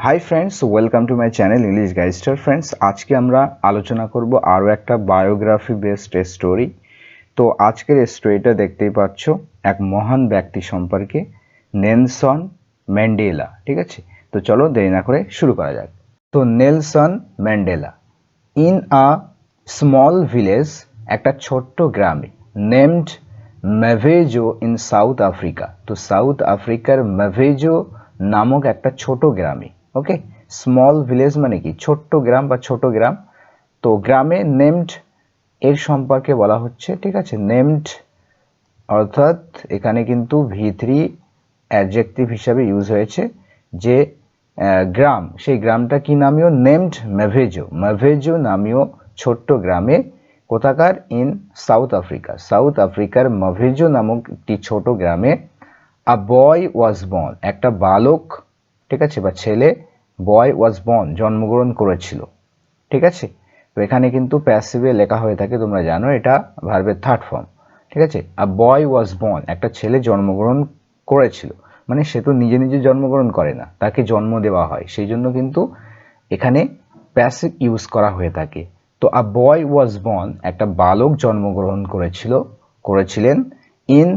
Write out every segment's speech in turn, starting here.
High friends, welcome to my channel English গাইস্টার। Friends, আজকে আমরা আলোচনা করব আরও একটা বায়োগ্রাফি বেসড স্টোরি। তো আজকের স্টোরিটা দেখতেই পাচ্ছ এক মহান ব্যক্তি সম্পর্কে, নেলসন ম্যান্ডেলা। ঠিক আছে, তো চলো দেরি না করে শুরু করা যাক। তো Nelson Mandela in a small village, একটা ছোট্ট গ্রামে, নেমড ম্যাভেজো ইন সাউথ আফ্রিকা। তো সাউথ আফ্রিকার ম্যাভেজো নামক একটা ছোট গ্রামে, ওকে, স্মল ভিলেজ মানে কি ছোট্ট গ্রাম বা ছোট গ্রাম। তো গ্রামে নেমড এর সম্পর্কে বলা হচ্ছে, ঠিক আছে, নেমড অর্থাৎ এখানে কিন্তু V3 অ্যাডজেক্টিভ হিসাবে ইউজ হয়েছে। যে গ্রাম, সেই গ্রামটা কি নামীয়? নেমড ম্যাভেজো। ম্যাভেজো নামীয় ছোট্ট গ্রামে, কোথাকার? In south Africa. সাউথ আফ্রিকার ম্যাভেজো নামক একটি ছোট গ্রামে আ বয় ওয়াজ বর্ন, একটা বালক, ঠিক আছে, বা ছেলে, বয় ওয়াজ বর্ন জন্মগ্রহণ করেছিল। ঠিক আছে, তো এখানে কিন্তু প্যাসিভে লেখা হয়ে থাকে, তোমরা জানো, এটা ভার্বের থার্ড ফর্ম। ঠিক আছে, আ বয় ওয়াজ বর্ন, একটা ছেলে জন্মগ্রহণ করেছিল, মানে সে তো নিজে নিজে জন্মগ্রহণ করে না, তাকে জন্ম দেওয়া হয়, সেই জন্য কিন্তু এখানে প্যাসিভ ইউজ করা হয়ে থাকে। তো আ বয় ওয়াজ বর্ন, একটা বালক জন্মগ্রহণ করেছিলেন ইন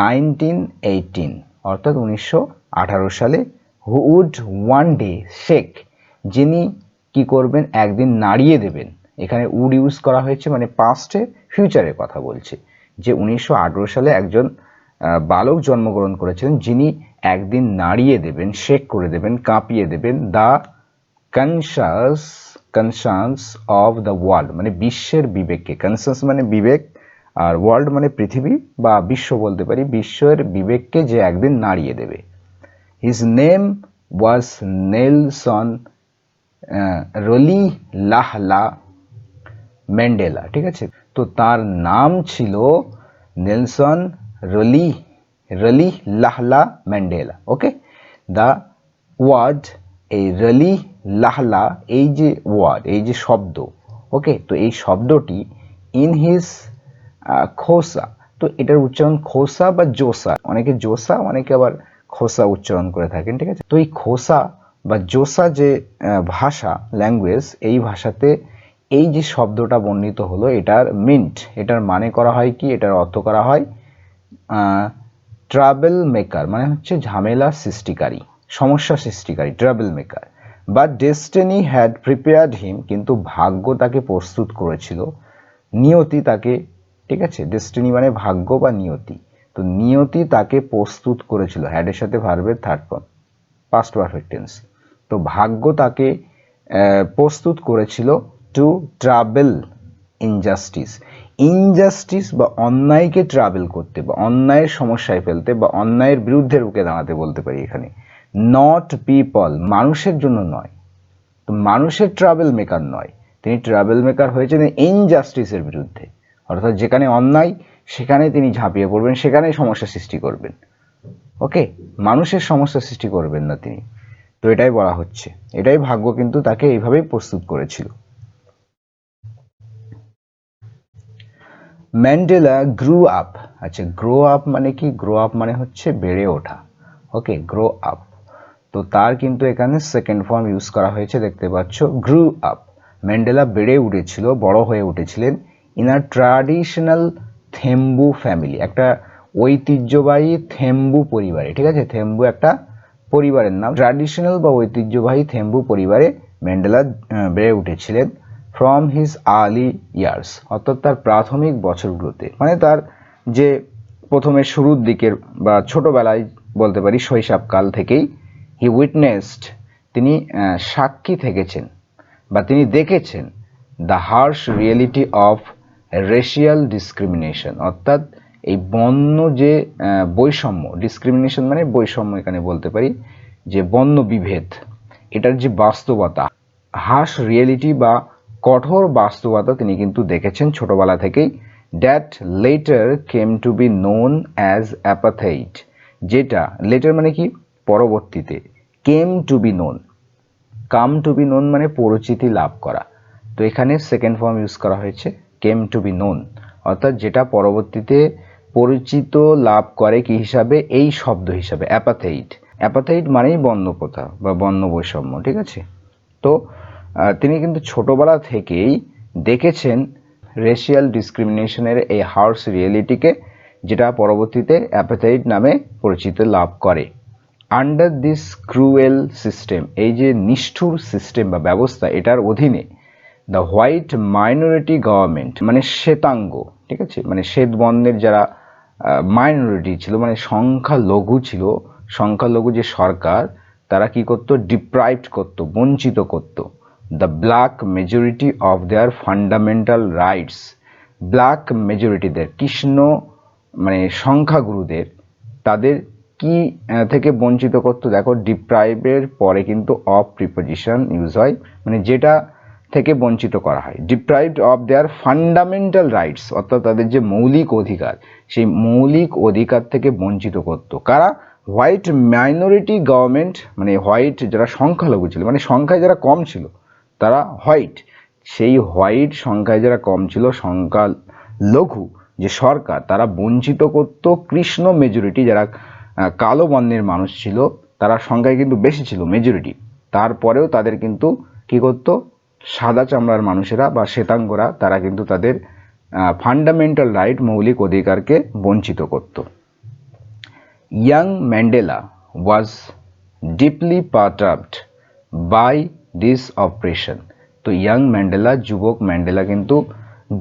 1918, অর্থাৎ 1918 সালে। Who would one day shake, যিনি কি করবেন? একদিন নাড়িয়ে দেবেন। এখানে উড ইউজ করা হয়েছে, মানে পাস্টে, ফিউচারের কথা বলছে, যে 1918 সালে একজন বালক জন্মগ্রহণ করেছিলেন, যিনি একদিন নাড়িয়ে দেবেন, শেক করে দেবেন, কাঁপিয়ে দেবেন the concerns of the world, মানে বিশ্বের বিবেককে। কনসার্নস মানে বিবেক, আর ওয়ার্ল্ড মানে পৃথিবী বা বিশ্ব বলতে পারি, বিশ্বের বিবেককে যে একদিন নাড়িয়ে দেবে। His name was Nelson Rolihlahla Mandela. ঠিক আছে, তো তার নাম ছিল Nelson Rolihlahla Mandela. Okay, the word, এই রলিলাহলা, এই যে ওয়ার্ড, এই যে শব্দ, ওকে, তো এই শব্দটি ইন হিজ খোসা, তো এটার উচ্চারণ খোসা বা জোসা, অনেকে জোসা, অনেকে আবার খোসা উচ্চারণ করে থাকেন। ঠিক আছে, তো এই খোসা বা জোসা যে ভাষা, ল্যাঙ্গুয়েজ, এই ভাষাতে এই যে শব্দটা বর্ণিত হলো, এটার মিন্ট, এটার মানে করা হয় কি, এটার অর্থ করা হয় ট্রাবেল মেকার, মানে হচ্ছে ঝামেলা সৃষ্টিকারী, সমস্যা সৃষ্টিকারী, trouble maker. But destiny had prepared him, কিন্তু ভাগ্য তাকে প্রস্তুত করেছিল, নিয়তি তাকে, ঠিক আছে, ডেস্টিনি মানে ভাগ্য বা নিয়তি, তো নিয়তি তাকে প্রস্তুত করেছিল, হ্যাডের সাথে ভার্বের third form, past perfect tense. তো ভাগ্য তাকে প্রস্তুত করেছিল টু ট্রাভেল ইনজাস্টিস, ইনজাস্টিস বা অন্যায়কে ট্রাভেল করতে, বা অন্যায়ের সমস্যায় ফেলতে, বা অন্যায়ের বিরুদ্ধে রুখে দাঁড়াতে বলতে পারি এখানে। নট পিপল, মানুষের জন্য নয়, তো মানুষের ট্রাভেল মেকার নয়, তিনি ট্রাভেল মেকার হয়েছেন ইনজাস্টিসের বিরুদ্ধে, অর্থাৎ যেখানে অন্যায় সেখানে তিনি ঝাঁপিয়ে পড়বেন, সেখানে সমস্যা সৃষ্টি করবেন। ওকে, মানুষের সমস্যা সৃষ্টি করবেন না তিনি, তো এটাই বলা হচ্ছে, এটাই ভাগ্য কিন্তু তাকে এইভাবেই প্রস্তুত করেছিল। ম্যান্ডেলা গ্রু আপ, আচ্ছা, গ্রো আপ মানে কি? গ্রো আপ মানে হচ্ছে বেড়ে ওঠা। ওকে, গ্রো আপ, তো তার কিন্তু এখানে সেকেন্ড ফর্ম ইউজ করা হয়েছে, দেখতে পাচ্ছ, গ্রু আপ। ম্যান্ডেলা বেড়ে উঠেছিল, বড় হয়ে উঠেছিলেন in a traditional Thembu family, একটা ঐতিহ্যবাহী থেম্বু পরিবারে। ঠিক আছে, থেম্বু একটা পরিবারের নাম। ট্র্যাডিশনাল বা ঐতিহ্যবাহী থেম্বু পরিবারে ম্যান্ডেলা বেড়ে উঠেছিলেন ফ্রম হিজ আর্লি ইয়ার্স, অর্থাৎ তার প্রাথমিক বছরগুলোতে, মানে তার যে প্রথমে শুরুর দিকের বা ছোটবেলায় বলতে পারি, শৈশবকাল থেকেই হি উইটনেসড, তিনি সাক্ষী থেকেছেন বা তিনি দেখেছেন the harsh reality of racial discrimination, অর্থাৎ এই বর্ণ যে বৈষম্য, ডিসক্রিমিনেশন মানে বৈষম্য, এখানে বলতে পারি যে বর্ণ বিভেদ, এটার যে বাস্তবতা, হার্শ রিয়েলিটি বা কঠোর বাস্তবতা তিনি কিন্তু দেখেছেন ছোটবেলা থেকেই। That later came to be known as apartheid, যেটা লেটার মানে কি পরবর্তীতে, came to be known, come to be known মানে পরিচিতি লাভ করা, তো এখানে সেকেন্ড ফর্ম ইউজ করা হয়েছে, কেম টু বি নোন, অর্থাৎ যেটা পরবর্তীতে পরিচিত লাভ করে কি হিসাবে? এই শব্দ হিসাবে, অ্যাপাথেইট। অ্যাপাথাইট মানেই বর্ণপ্রথা বা বর্ণ বৈষম্য, ঠিক আছে। তো তিনি কিন্তু ছোটবেলা থেকেই দেখেছেন রেশিয়াল ডিসক্রিমিনেশনের এই হার্শ রিয়েলিটিকে, যেটা পরবর্তীতে অ্যাপাথাইট নামে পরিচিতি লাভ করে। আন্ডার দিস ক্রুয়েল সিস্টেম, এই যে নিষ্ঠুর সিস্টেম বা ব্যবস্থা, এটার অধীনে দ্য হোয়াইট মাইনরিটি গভর্নমেন্ট, মানে শ্বেতাঙ্গ, ঠিক আছে, মানে শ্বেত বর্ণের যারা মাইনরিটি ছিল, মানে সংখ্যালঘু ছিল, সংখ্যালঘু যে সরকার, তারা কি করতো, ডিপ্রাইভড করতো, বঞ্চিত করতো the black majority of their fundamental rights. Black মেজরিটিদের, কৃষ্ণ মানে সংখ্যাগুরুদের, তাদের কি থেকে বঞ্চিত করতো, দেখো ডিপ্রাইভের পরে কিন্তু অফ প্রিপোজিশন ইউজ হয়, মানে যেটা থেকে বঞ্চিত করা হয়। Deprived of their fundamental rights, অর্থাৎ তাদের যে মৌলিক অধিকার, সেই মৌলিক অধিকার থেকে বঞ্চিত করতো কারা, হোয়াইট মাইনরিটি গভর্নমেন্ট, মানে হোয়াইট যারা সংখ্যালঘু ছিল, মানে সংখ্যায় যারা কম ছিল তারা হোয়াইট, সেই হোয়াইট সংখ্যায় যারা কম ছিল, সংখ্যালঘু যে সরকার, তারা বঞ্চিত করত কৃষ্ণ মেজরিটি, যারা কালো বর্ণের মানুষ ছিল, তারা সংখ্যায় কিন্তু বেশি ছিল, মেজরিটি, তারপরেও তাদের কিন্তু কি করত, সাদা চামড়ার মানুষেরা বা শ্বেতাঙ্গরা, তারা কিন্তু তাদের ফান্ডামেন্টাল রাইট, মৌলিক অধিকারকে বঞ্চিত করত। Young Mandela was deeply perturbed by this oppression. তো ইয়াং ম্যান্ডেলা, যুবক ম্যান্ডেলা কিন্তু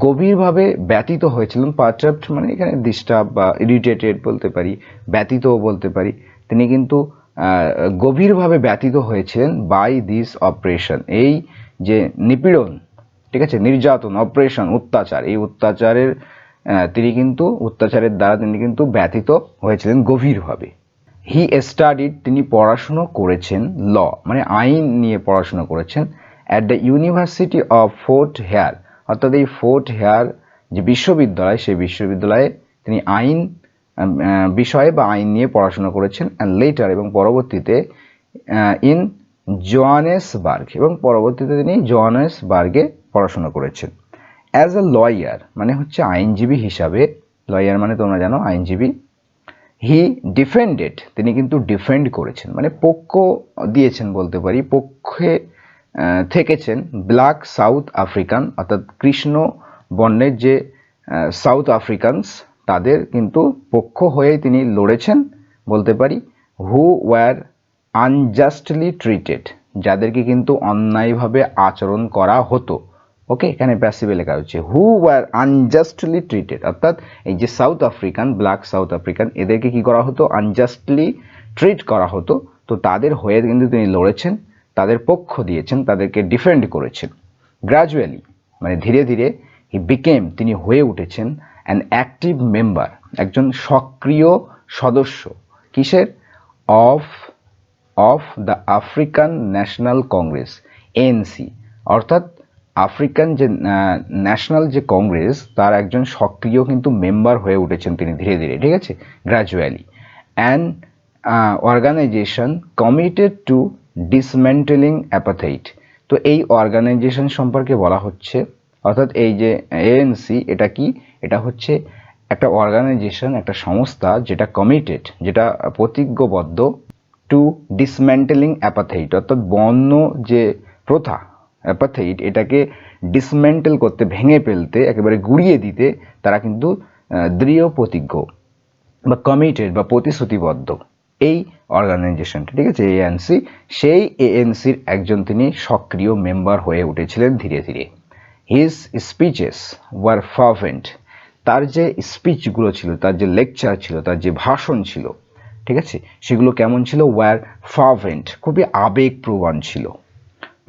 গভীরভাবে ব্যতীত হয়েছিলেন। পারটার্বড মানে এখানে ডিস্টার্ব বা ইরিটেটেড বলতে পারি, ব্যতীতও বলতে পারি। তিনি কিন্তু গভীরভাবে ব্যতীত হয়েছিলেন বাই দিস অপারেশন, এই যে নিপীড়ন, ঠিক আছে, নির্যাতন, অপারেশন, অত্যাচার, এই অত্যাচারের অত্যাচারের দ্বারা তিনি কিন্তু ব্যতীত হয়েছিলেন গভীরভাবে। হি স্টাডিড, তিনি পড়াশুনো করেছেন, ল মানে আইন নিয়ে পড়াশুনো করেছেন, at the university of Fort Hare, অর্থাৎ এই ফোর্ট হেয়ার যে বিশ্ববিদ্যালয়, সেই বিশ্ববিদ্যালয়ে তিনি আইন বিষয়ে বা আইন নিয়ে পড়াশোনা করেছেন। অ্যান্ড লেটার, এবং পরবর্তীতে ইন জোহানেসবার্গ, এবং পরবর্তীতে তিনি জোহানেসবার্গে পড়াশোনা করেছেন। অ্যাজ এ লয়ার মানে হচ্ছে আইনজীবী হিসাবে, লয়ার মানে তোমরা জানো আইনজীবী। হি ডিফেন্ডেড, তিনি কিন্তু ডিফেন্ড করেছেন, মানে পক্ষ দিয়েছেন বলতে পারি, পক্ষে থেকেছেন ব্ল্যাক সাউথ আফ্রিকান, অর্থাৎ কৃষ্ণ বর্ণের যে সাউথ আফ্রিকানস, তাদের কিন্তু পক্ষ হয়ে তিনি লড়েছেন বলতে পারি। হু ওয়ার আনজাস্টলি ট্রিটেড, যাদেরকে কিন্তু অন্যায়ভাবে আচরণ করা হতো। ওকে, এখানে প্যাসিভে লেখা হচ্ছে হু ওয়ার আনজাস্টলি ট্রিটেড, অর্থাৎ এই যে south African, black south African, এদেরকে কি করা হতো, আনজাস্টলি ট্রিট করা হতো। তো তাদের হয়ে কিন্তু তিনি লড়েছেন, তাদের পক্ষ দিয়েছেন, তাদেরকে ডিফেন্ড করেছেন। গ্র্যাজুয়ালি মানে ধীরে ধীরে, হি বিকেম, তিনি হয়ে উঠেছেন অ্যান অ্যাক্টিভ মেম্বার, একজন সক্রিয় সদস্য, কিসের, of the African national Congress, ANC, অর্থাৎ আফ্রিকান যে ন্যাশনাল যে কংগ্রেস, তার একজন সক্রিয় কিন্তু মেম্বার হয়ে উঠেছেন তিনি ধীরে ধীরে, ঠিক আছে, gradually. An organisation committed to dismantling apartheid, তো এই অর্গানাইজেশন সম্পর্কে বলা হচ্ছে, অর্থাৎ এই যে এএনসি, এটা কি, এটা হচ্ছে একটা অর্গানাইজেশন, একটা সংস্থা, যেটা কমিটেড, যেটা প্রতিজ্ঞবদ্ধ, টু ডিসমেন্টেলিং অ্যাপাথাইট, অর্থাৎ বর্ণ যে প্রথা, অ্যাপাথাইট, এটাকে ডিসমেন্টেল করতে, ভেঙে ফেলতে, একেবারে গুড়িয়ে দিতে তারা কিন্তু দৃঢ় প্রতিজ্ঞ বা কমিটেড বা প্রতিশ্রুতিবদ্ধ এই অর্গানাইজেশনটা, ঠিক আছে, এএনসি। সেই এএনসির একজন তিনি সক্রিয় মেম্বার হয়ে উঠেছিলেন ধীরে ধীরে। হিজ স্পিচেস ওয়ার ফার্ভেন্ট, তার যে স্পিচগুলো ছিল, তার যে লেকচার ছিল, তার যে ভাষণ ছিল, ঠিক আছে, সেগুলো কেমন ছিল, ওয়ার ফার্ভেন্ট, খুবই আবেগপ্রবণ ছিল।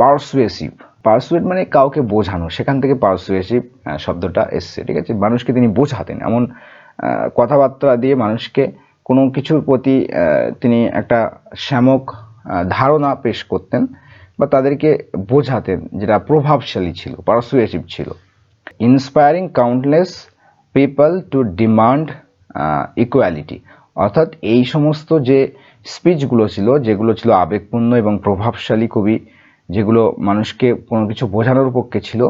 পারসুয়েসিভ, পারসুয়েট মানে কাউকে বোঝানো, সেখান থেকে পারসুয়েসিভ শব্দটা এসছে, ঠিক আছে, মানুষকে তিনি বোঝাতেন, এমন কথাবার্তা দিয়ে মানুষকে কোনো কিছুর প্রতি তিনি একটা সম্যক ধারণা পেশ করতেন বা তাদেরকে বোঝাতেন, যেটা প্রভাবশালী ছিল, পারসুয়েসিভ ছিল। Inspiring countless people to demand equality, অর্থাৎ এই সমস্ত যে স্পিচগুলো ছিল, যেগুলো ছিল আবেগপূর্ণ এবং প্রভাবশালী, খুবই, যেগুলো মানুষকে কোনো কিছু বোঝানোর পক্ষে ছিল,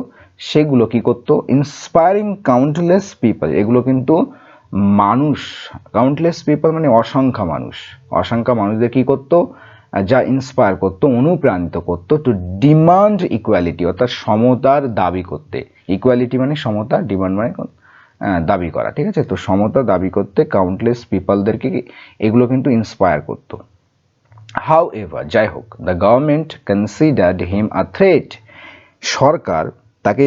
সেগুলো কি করতো, ইন্সপায়ারিং কাউন্টলেস পিপল, এগুলো কিন্তু মানুষ, কাউন্টলেস পিপল মানে অসংখ্য মানুষ, অসংখ্য মানুষদের কি করতো, যা ইন্সপায়ার করতো, অনুপ্রাণিত করতো টু ডিমান্ড ইকুয়ালিটি, অর্থাৎ সমতার দাবি করতে। ইকুয়ালিটি মানে সমতা, ডিমান্ড মানে দাবি করা, ঠিক আছে। তো সমতা দাবি করতে কাউন্টলেস পিপলদেরকে এগুলো কিন্তু ইন্সপায়ার করতো। হাউ এভার, যাই হোক, the government considered him a threat, সরকার তাকে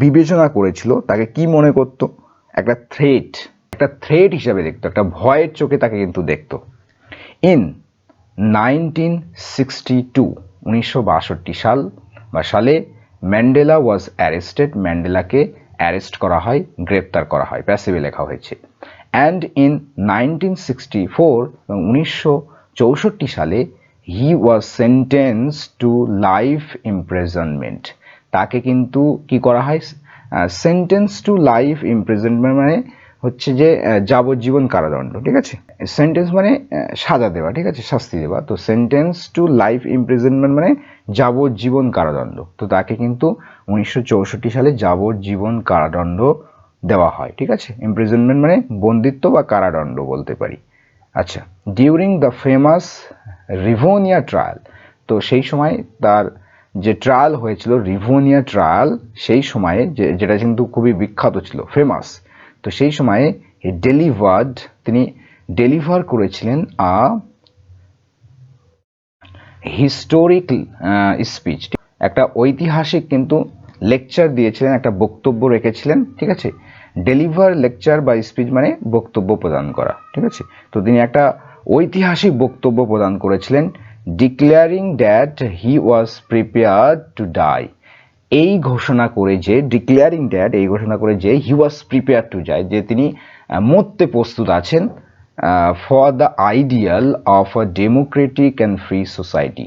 বিবেচনা করেছিল, তাকে কি মনে করতো, একটা থ্রেট, একটা থ্রেট হিসাবে দেখতো, একটা ভয়ের চোখে তাকে কিন্তু দেখতো। ইন 1962, 1962 সালে ম্যান্ডেলা ওয়াজ অ্যারেস্টেড, ম্যান্ডেলাকে অ্যারেস্ট করা হয়, গ্রেপ্তার করা হয়, প্যাসিভে লেখা হয়েছে। অ্যান্ড ইন 1964, 1964 সালে he was sentence to life imprisonment, তাকে কিন্তু কি করা হয়, সেন্টেন্স টু লাইফ ইমপ্রিজনমেন্ট মানে হচ্ছে যে যাবজ্জীবন কারাদণ্ড, ঠিক আছে। সেন্টেন্স মানে সাজা দেওয়া, ঠিক আছে, শাস্তি দেওয়া। তো সেন্টেন্স টু লাইফ ইমপ্রিজনমেন্ট মানে যাবজ্জীবন কারাদণ্ড। তো তাকে কিন্তু 1964 সালে যাবজ্জীবন কারাদণ্ড দেওয়া হয়, ঠিক আছে। ইমপ্রিজনমেন্ট মানে বন্দিত্ব বা কারাদণ্ড বলতে পারি। আচ্ছা, ডিউরিং দ্য ফেমাস রিভোনিয়া ট্রায়াল, তো সেই সময় তার যে ট্রায়াল হয়েছিল, রিভোনিয়া ট্রায়াল, সেই সময়ে যেটা কিন্তু খুবই বিখ্যাত ছিল, ফেমাস, তো সেই সময়ে তিনি ডেলিভার করেছিলেন আ হিস্টোরিক স্পিচ, একটা ঐতিহাসিক কিন্তু লেকচার দিয়েছিলেন, একটা বক্তব্য রেখেছিলেন, ঠিক আছে। ডেলিভার লেকচার বা স্পিচ মানে বক্তব্য প্রদান করা, ঠিক আছে। তো তিনি একটা ঐতিহাসিক বক্তব্য প্রদান করেছিলেন, declaring that he was prepared to die, এই ঘোষণা করে যে, ডিক্লেয়ারিং দ্যাট, এই ঘোষণা করে যে, he was prepare to die, যে তিনি মরতে প্রস্তুত আছেন, for the ideal of a democratic and free society,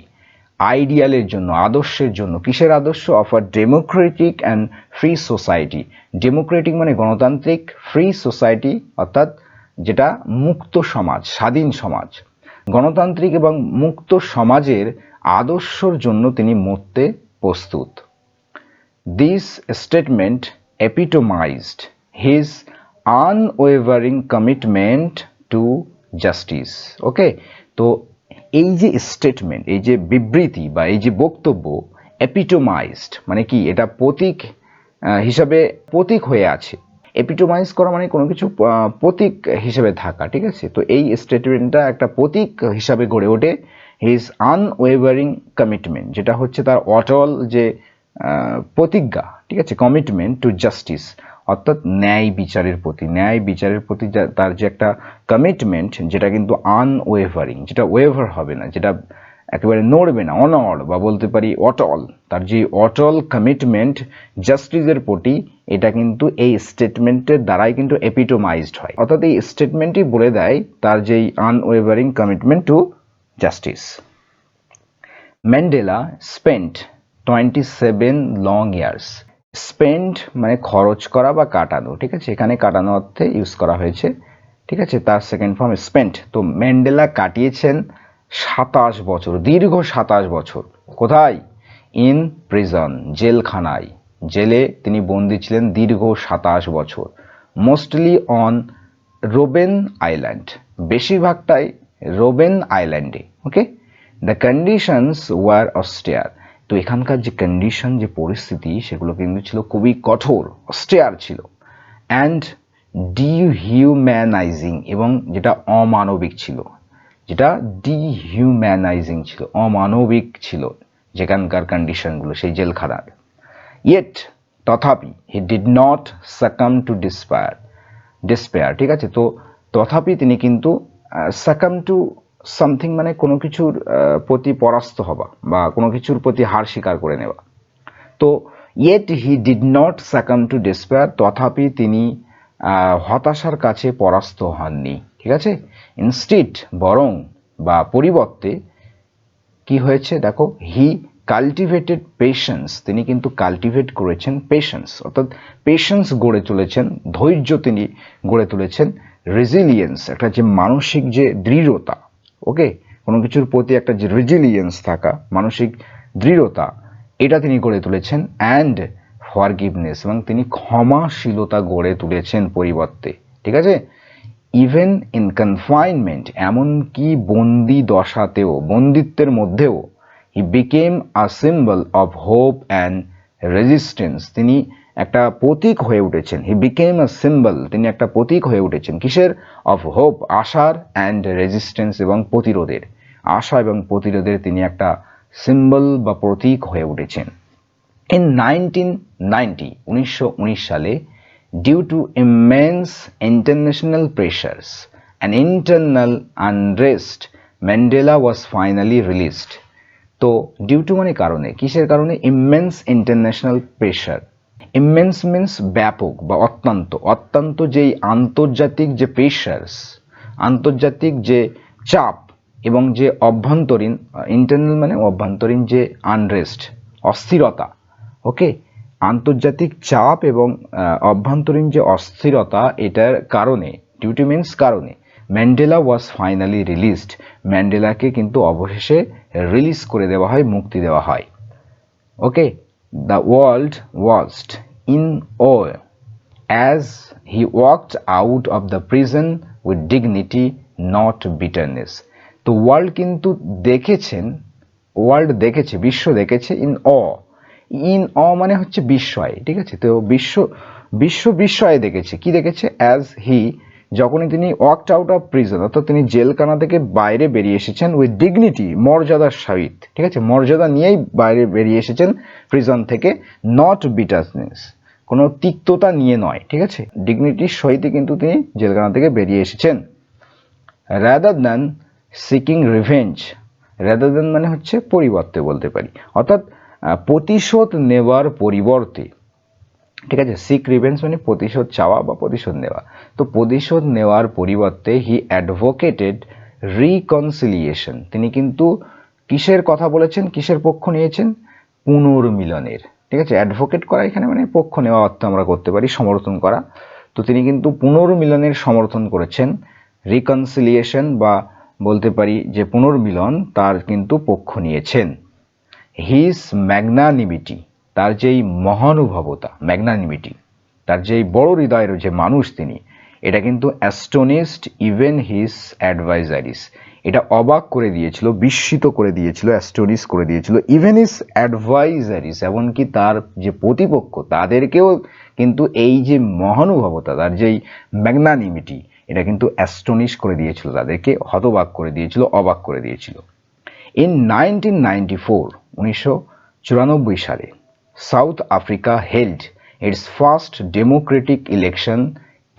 আইডিয়ালের জন্য, আদর্শের জন্য, কিসের আদর্শ, of a democratic and free society, democratic মানে গণতান্ত্রিক, ফ্রি সোসাইটি অর্থাৎ যেটা মুক্ত সমাজ, স্বাধীন সমাজ, গণতান্ত্রিক এবং মুক্ত সমাজের আদর্শের জন্য তিনি মরতে প্রস্তুত। This statement epitomized his unwavering commitment to justice. ওকে, তো এই যে স্টেটমেন্ট, এই যে বিবৃতি বা এই যে বক্তব্য, এপিটোমাইজড মানে কি, এটা প্রতীক হিসাবে প্রতীক হয়ে আছে। এপিটোমাইজ করা মানে কোনো কিছু প্রতীক হিসেবে থাকা, ঠিক আছে। তো এই স্টেটমেন্টটা একটা প্রতীক হিসাবে গড়ে ওঠে, হিজ আনওয়েভারিং কমিটমেন্ট, যেটা হচ্ছে তার অটল যে প্রতিজ্ঞা, ঠিক আছে, কমিটমেন্ট টু জাস্টিস অর্থাৎ ন্যায় বিচারের প্রতি, ন্যায় বিচারের প্রতি তার যে একটা কমিটমেন্ট, যেটা কিন্তু আনওয়েভারিং, যেটা ওয়েভার হবে না, যেটা একেবারে নড়বে না, অনড় বা বলতে পারি অটল, তার যে অটল কমিটমেন্ট জাস্টিসের প্রতি, এটা কিন্তু এই স্টেটমেন্টের দ্বারাই কিন্তু এপিটোমাইজড হয়, অর্থাৎ এই স্টেটমেন্টই বলে দেয় তার যেই unwavering commitment to justice. Mandela spent 27 long years, spend মানে খরচ করা বা কাটানো, ঠিক আছে, এখানে কাটানো অর্থে ইউজ করা হয়েছে, ঠিক আছে, তার সেকেন্ড ফর্ম স্পেন্ট। তো ম্যান্ডেলা কাটিয়েছেন 27 বছর, দীর্ঘ 27 বছর, কোথায়, ইন প্রিজন, জেলখানায়, জেলে তিনি বন্দী ছিলেন দীর্ঘ 27 বছর, মোস্টলি অন রোবেন আইল্যান্ড, বেশিরভাগটাই রোবেন আইল্যান্ডে। ওকে, দ্য কন্ডিশনস ওয়ার অস্টেয়ার, তো এখানকার যে কন্ডিশন, যে পরিস্থিতি, সেগুলো কিন্তু ছিল খুবই কঠোর, অস্টেয়ার ছিল, অ্যান্ড ডিহিউম্যানাইজিং, এবং যেটা অমানবিক ছিল, যেটা ডিহিউম্যানাইজিং ছিল, অমানবিক ছিল যেখানকার কন্ডিশনগুলো সেই জেলখানার। ইয়েট, তথাপি, he did not succumb two despair, ঠিক আছে। তো তথাপি তিনি কিন্তু সাকাম টু সামথিং মানে কোনো কিছুর প্রতি পরাস্ত হওয়া বা কোনো কিছুর প্রতি হার স্বীকার করে নেওয়া। তো yet he did not succumb two despair, তথাপি তিনি হতাশার কাছে পরাস্ত হননি, ঠিক আছে। ইনস্টিড, বরং বা পরিবর্তে কি হয়েছে দেখো, হি কাল্টিভেটেড পেশেন্স, তিনি কিন্তু কাল্টিভেট করেছেন পেশেন্স, অর্থাৎ পেশেন্স গড়ে তুলেছেন, ধৈর্য তিনি গড়ে তুলেছেন, রেজিলিয়েন্স একটা যে মানসিক যে দৃঢ়তা, ওকে, কোনো কিছুর প্রতি একটা যে রেজিলিয়েন্স থাকা, মানসিক দৃঢ়তা, এটা তিনি গড়ে তুলেছেন, অ্যান্ড ফরগিভনেস, এবং তিনি ক্ষমাশীলতা গড়ে তুলেছেন পরিবর্তে, ঠিক আছে। ইভেন ইন কনফাইনমেন্ট, এমনকি বন্দি দশাতেও, বন্দিত্বের মধ্যেও, he became a symbol of hope and resistance, তিনি একটা প্রতীক হয়ে উঠেছেন। হি বিকেম আ সিম্বল, তিনি একটা প্রতীক হয়ে উঠেছেন কিসের? অফ হোপ, আশার, অ্যান্ড রেজিস্ট্যান্স, এবং প্রতিরোধের, আশা এবং প্রতিরোধের তিনি একটা সিম্বল বা প্রতীক হয়ে উঠেছেন। In 1990, 1919 সালে, due to immense international pressures and internal unrest, Mandela was finally released. তো ডিউ টু মানে কারণে, কিসের কারণে? Immense international pressure. Immense means ব্যাপক বা অত্যন্ত, অত্যন্ত যেই আন্তর্জাতিক যে প্রেশারস, আন্তর্জাতিক যে চাপ, এবং যে অভ্যন্তরীণ, ইন্টারনাল মানে অভ্যন্তরীণ, যে আনরেস্ট, অস্থিরতা, ওকে, আন্তর্জাতিক চাপ এবং অভ্যন্তরীণ যে অস্থিরতা, এটার কারণে, ডিউটি মিন্স কারণে, ম্যান্ডেলা ওয়াজ ফাইনালি রিলিজড, ম্যান্ডেলাকে কিন্তু অবশেষে রিলিজ করে দেওয়া হয়, মুক্তি দেওয়া হয়। Okay, the world watched in awe as he walked out of the prison with dignity, not bitterness. তো ওয়ার্ল্ড কিন্তু দেখেছেন, ওয়ার্ল্ড দেখেছে, বিশ্ব দেখেছে, ইন অ, ইন অ মানে হচ্ছে বিস্ময়, ঠিক আছে? তো বিশ্ব বিস্ময়ে দেখেছে, কি দেখেছে? অ্যাজ হি, যখনই তিনি ওয়াকড আউট অফ প্রিজন, অর্থাৎ তিনি জেলখানা থেকে বাইরে বেরিয়ে এসেছেন, উইথ ডিগনিটি, মর্যাদার সহিত, ঠিক আছে, মর্যাদা নিয়েই বাইরে বেরিয়ে এসেছেন প্রিজন থেকে, নট বিটারনেস, কোনো তিক্ততা নিয়ে নয়, ঠিক আছে, ডিগনিটির সহিতই কিন্তু তিনি জেলখানা থেকে বেরিয়ে এসেছেন। Rather than seeking revenge, rather than মানে হচ্ছে পরিবর্তে বলতে পারি, অর্থাৎ প্রতিশোধ নেওয়ার পরিবর্তে, ঠিক আছে, সিক রিভেঞ্জ মানে প্রতিশোধ চাওয়া বা প্রতিশোধ নেওয়া, তো প্রতিশোধ নেওয়ার পরিবর্তে হি অ্যাডভোকেটেড রিকনসিলিয়েশন, তিনি কিন্তু কিসের কথা বলেছেন, কিসের পক্ষ নিয়েছেন? পুনর্মিলনের, ঠিক আছে, অ্যাডভোকেট করা এখানে মানে পক্ষ নেওয়া অর্থ আমরা করতে পারি, সমর্থন করা, তো তিনি কিন্তু পুনর্মিলনের সমর্থন করেছেন, রিকনসিলিয়েশন বা বলতে পারি যে পুনর্মিলন, তার কিন্তু পক্ষ নিয়েছেন। হিজ ম্যাগনানিমিটি, তার যেই মহানুভবতা, ম্যাগনানিমিটি, তার যেই বড় হৃদয়ের যে মানুষ তিনি, এটা কিন্তু অ্যাস্টোনিশড ইভেন হিজ অ্যাডভাইজারিস, এটা অবাক করে দিয়েছিল, বিস্মিত করে দিয়েছিল, অ্যাস্টোনিশ করে দিয়েছিল ইভেন হিজ অ্যাডভাইজারিস, এমনকি তার যে প্রতিপক্ষ তাদেরকেও কিন্তু এই যে মহানুভবতা, তার যেই ম্যাগনানিমিটি, এটা কিন্তু অ্যাস্টোনিশ করে দিয়েছিল, তাদেরকে হতবাক করে দিয়েছিল, অবাক করে দিয়েছিল। In 1994, 1994 সালে, south Africa held its first democratic election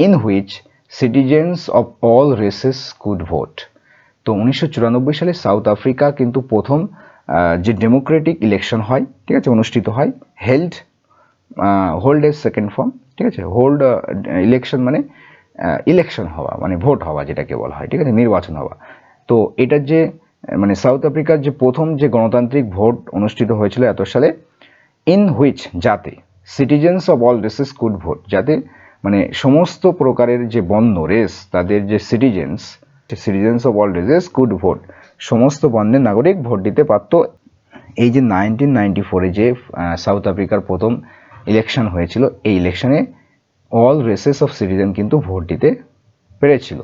in which citizens of all races could vote. তো 1994 সালে সাউথ আফ্রিকা কিন্তু প্রথম যে ডেমোক্রেটিক ইলেকশন হয়, ঠিক আছে, অনুষ্ঠিত হয়, হোল্ড এর সেকেন্ড ফর্ম, ঠিক আছে, হোল্ড ইলেকশন মানে ইলেকশন হওয়া, মানে ভোট হওয়া যেটাকে বলা হয়, ঠিক আছে, নির্বাচন হওয়া। তো এটার যে মানে সাউথ আফ্রিকার যে প্রথম যে গণতান্ত্রিক ভোট অনুষ্ঠিত হয়েছিল এত সালে, ইন হুইচ, যাতে, citizens of all races could vote, যাতে মানে সমস্ত প্রকারের যে বর্ণ, রেস, তাদের যে citizens of all races could vote, সমস্ত বর্ণের নাগরিক ভোট দিতে পারত। এই যে 1994-এ যে সাউথ আফ্রিকার প্রথম ইলেকশন হয়েছিল, এই ইলেকশনে অল রেসেস অফ সিটিজেন কিন্তু ভোট দিতে পেরেছিল।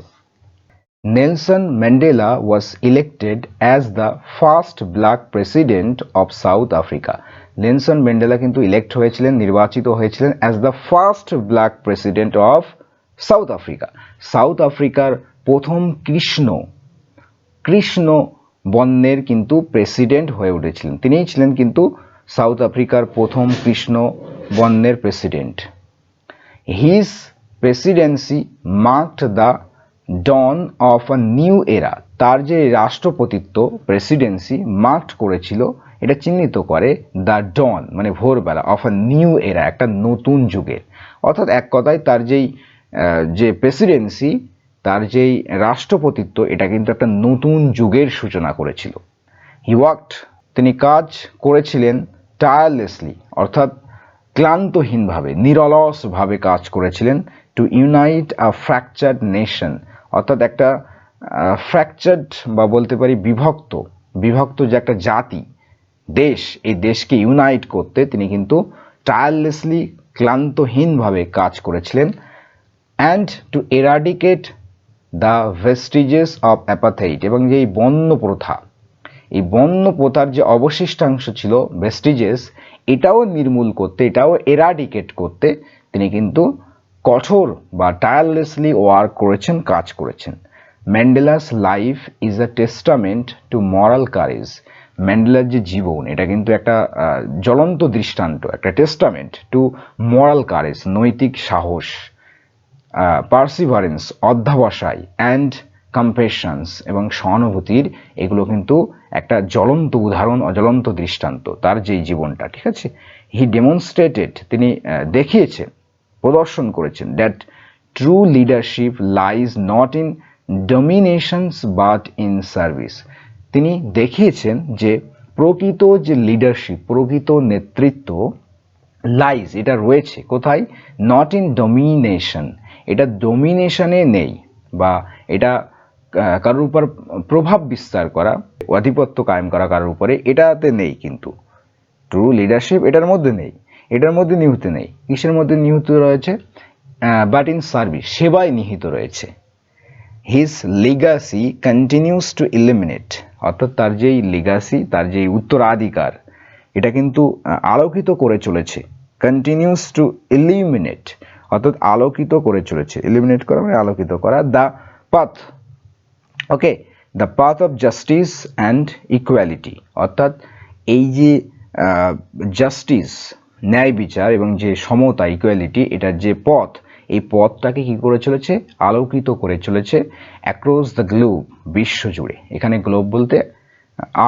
Nelson Mandela was elected as the first black president of South Africa. Nelson Mandela কিন্তু ইলেক্ট হয়েছিলেন, নির্বাচিত হয়েছিলেন as the first black president of South Africa. South আফ্রিকার প্রথম কৃষ্ণ বর্ণের কিন্তু প্রেসিডেন্ট হয়ে উঠেছিলেন, তিনিই ছিলেন কিন্তু সাউথ আফ্রিকার প্রথম কৃষ্ণ বর্ণের president. His presidency marked the dawn of a new era. তার যে রাষ্ট্রপতিত্ব, প্রেসিডেন্সি, মার্কড করেছিল, এটা চিহ্নিত করে দ্য ডন মানে ভোরবেলা, অফ আ নিউ এরা, একটা নতুন যুগের, অর্থাৎ এক কথায় তার যেই যে প্রেসিডেন্সি, তার যেই রাষ্ট্রপতিত্ব, এটা কিন্তু একটা নতুন যুগের সূচনা করেছিল। হি ওয়ার্কড, তিনি কাজ করেছিলেন, টায়ারলেসলি অর্থাৎ ক্লান্তহীনভাবে, নিরলসভাবে কাজ করেছিলেন, টু ইউনাইট আ ফ্র্যাকচার্ড নেশন, অর্থাৎ একটা ফ্র্যাকচার্ড বা বলতে পারি বিভক্ত যে একটা জাতি, দেশ, এই দেশকে ইউনাইট করতে তিনি কিন্তু টায়ারলেসলি, ক্লান্তহীনভাবে কাজ করেছিলেন। And to eradicate the vestiges of apartheid, এবং যে এই বন্য প্রথা, এই বন্য প্রথার যে অবশিষ্টাংশ ছিল ভেস্টিজেস, এটাও নির্মূল করতে, এটাও এরাডিকেট করতে তিনি কিন্তু কঠোর বা টায়ারলেসলি ওয়ার্ক করেছেন, কাজ করেছেন। Mandela's life is a testament to moral courage. ম্যান্ডেলার যে জীবন, এটা কিন্তু একটা জ্বলন্ত দৃষ্টান্ত, একটা টেস্টামেন্ট টু মরাল কারেজ, নৈতিক সাহস, পার্সিভারেন্স, অধ্যবসায়, অ্যান্ড কম্পেশনস, এবং সহানুভূতির, এগুলো কিন্তু একটা জ্বলন্ত উদাহরণ, অজ্বলন্ত দৃষ্টান্ত তার যেই জীবনটা, ঠিক আছে। হি ডেমনস্ট্রেটেড, তিনি দেখিয়েছেন, প্রদর্শন করেছেন, that true leadership lies not in dominations but in service. তিনি দেখিয়েছেন যে প্রকৃত যে লিডারশিপ, প্রকৃত নেতৃত্ব, লাইজ, এটা রয়েছে কোথায়? নট ইন ডমিনেশন, এটা ডমিনেশনে নেই, বা এটা কারোর উপর প্রভাব বিস্তার করা, আধিপত্য কায়েম করা কারোর উপরে, এটাতে নেই। কিন্তু ট্রু লিডারশিপ এটার মধ্যে নেই, এটার মধ্যে নিহিত নেই। কিসের মধ্যে নিহিত রয়েছে? বাট ইন সার্ভিস, সেবায় নিহিত রয়েছে। His Legacy continues to eliminate, অর্থাৎ তার যেই লিগাসি, তার যেই উত্তরাধিকার, এটা কিন্তু আলোকিত করে চলেছে। কন্টিনিউস টু ইলিমিনেট, অর্থাৎ আলোকিত করে চলেছে। ইলিমিনেট করা মানে আলোকিত করা। The path, okay, the path of justice and equality, অর্থাৎ এই যে জাস্টিস, ন্যায় বিচার, এবং যে সমতা, ইকুয়ালিটি, এটার যে পথ, এই পথটাকে কি করে চলেছে? আলোকিত করে চলেছে অ্যাক্রস দ্য গ্লোব, বিশ্বজুড়ে। এখানে গ্লোব বলতে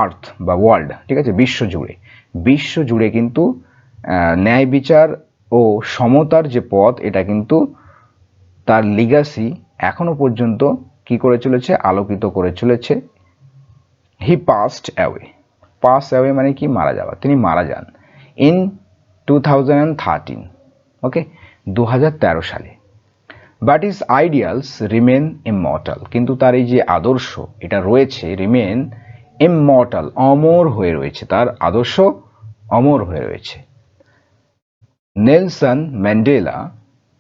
আর্থ বা ওয়ার্ল্ড, ঠিক আছে, বিশ্বজুড়ে। বিশ্বজুড়ে কিন্তু ন্যায় বিচার ও সমতার যে পথ, এটা কিন্তু তার লিগাসি এখনো পর্যন্ত কি করে চলেছে? আলোকিত করে চলেছে। হি পাস্ট অ্যাওয়ে, পাস অ্যাওয়ে মানে কি? মারা যাওয়া। তিনি মারা যান ইন 2013, ওকে, 2013 সালে। But is ideals remain immortal, কিন্তু তার এই যে আদর্শ, এটা রয়েছে, রিমেন ইমমর্টাল, অমর হয়ে রয়েছে, তার আদর্শ অমর হয়ে রয়েছে। Nelson Mandela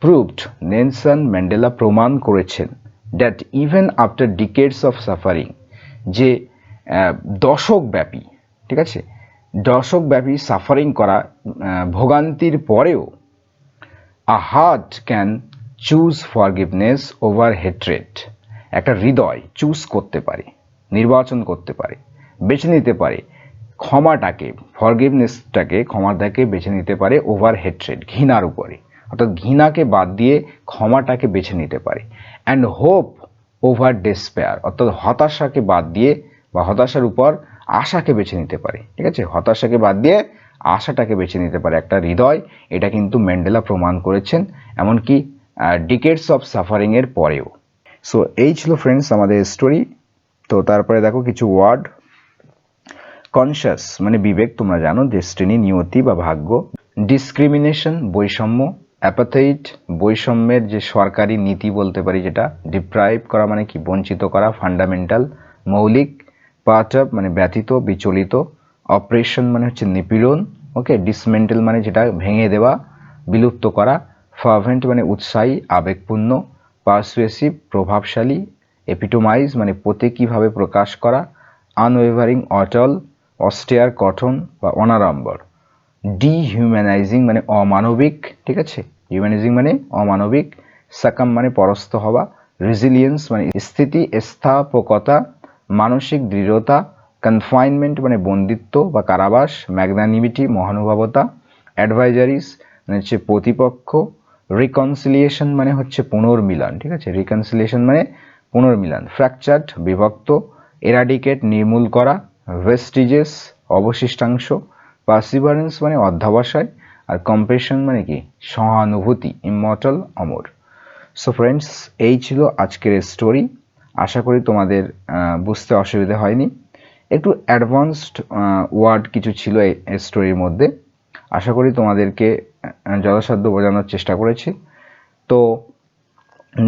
proved, Nelson Mandela প্রমাণ করেছেন, that even after decades of suffering, যে দশকব্যাপী, ঠিক আছে, দশকব্যাপী সাফারিং করা, ভোগান্তির পরেও, a heart can choose forgiveness over hatred, একটা হৃদয় চুজ করতে পারে, নির্বাচন করতে পারে, বেছে নিতে পারে ক্ষমাটাকে, ফরগিভনেসটাকে, ক্ষমাটাকে বেছে নিতে পারে ওভার হেট্রেড, ঘৃণার উপরে, অর্থাৎ ঘৃণাকে বাদ দিয়ে ক্ষমাটাকে বেছে নিতে পারে। অ্যান্ড হোপ ওভার ডেসপেয়ার, অর্থাৎ হতাশাকে বাদ দিয়ে বা হতাশার উপর আশাকে বেছে নিতে পারে, ঠিক আছে, হতাশাকে বাদ দিয়ে আশাটাকে বেছে নিতে পারে একটা হৃদয়। এটা কিন্তু ম্যান্ডেলা প্রমাণ করেছেন, এমনকি ডিকেডস অফ সাফারিং এর পরেও। সো এই ছিল ফ্রেন্ডস আমাদের স্টোরি। তো তারপরে দেখো কিছু ওয়ার্ড। কনশাস মানে বিবেক, তোমরা জানো, ডেস্টিনি নিয়তি বা ভাগ্য। ডিসক্রিমিনেশন বৈষম্য। অ্যাপাথাইট বৈষম্যের যে সরকারি নীতি বলতে পারি যেটা। ডিপ্রাইভ করা মানে কি? বঞ্চিত করা। ফান্ডামেন্টাল মৌলিক। পার্ট অফ মানে ব্যতীত, বিচলিত। অপারেশন মানে হচ্ছে নিপীড়ন। ওকে। ডিসমেন্টেল মানে যেটা ভেঙে দেওয়া, বিলুপ্ত করা। ফার্ভেন্ট মানে উৎসাহী, আবেগপূর্ণ। পারসুয়েসিভ প্রভাবশালী। এপিটোমাইজ মানে প্রতীকীভাবে প্রকাশ করা। আনওয়েভারিং অটল। অস্টেয়ার কঠোর বা অনাড়ম্বর। ডিহিউম্যানাইজিং মানে অমানবিক, ঠিক আছে, হিউম্যানাইজিং মানে অমানবিক। সাকাম মানে পরাস্ত হওয়া। রেজিলিয়েন্স মানে স্থিতি স্থাপকতা, মানসিক দৃঢ়তা। কনফাইনমেন্ট মানে বন্দিত্ব বা কারাবাস। ম্যাগনানিমিটি মহানুভবতা। অ্যাডভাইজারিস মানে হচ্ছে প্রতিপক্ষ। রিকনসিলিয়েশন মানে হচ্ছে পুনর্মিলন, ঠিক আছে, রিকনসিলিয়েশন মানে পুনর্মিলন। ফ্র্যাকচার্ড বিভক্ত। এরাডিকেট নির্মূল করা। ভেস্টিজেস অবশিষ্টাংশ। পার্সিভারেন্স মানে অধ্যবসায়। আর কম্পেশন মানে কি? সহানুভূতি। ইমমর্টাল অমর। সো ফ্রেন্ডস, এই ছিল আজকের স্টোরি। আশা করি তোমাদের বুঝতে অসুবিধা হয়নি। একটু অ্যাডভান্সড ওয়ার্ড কিছু ছিল এই স্টোরির মধ্যে। আশা করি তোমাদেরকে যথাসাধ্য বোঝানোর চেষ্টা করেছি। তো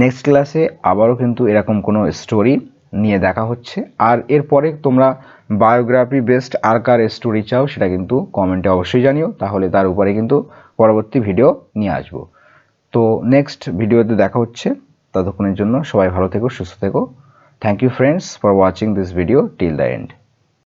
নেক্সট ক্লাসে আবারও কিন্তু এরকম কোনো স্টোরি নিয়ে দেখা হচ্ছে। আর এরপরে তোমরা বায়োগ্রাফি বেসড আর কার স্টোরি চাও সেটা কিন্তু কমেন্টে অবশ্যই জানিও, তাহলে তার উপরে কিন্তু পরবর্তী ভিডিও নিয়ে আসবো। তো নেক্সট ভিডিওতে দেখা হচ্ছে। ততক্ষণের জন্য সবাই ভালো থেকো, সুস্থ থেকো। Thank you friends for watching this video till the and.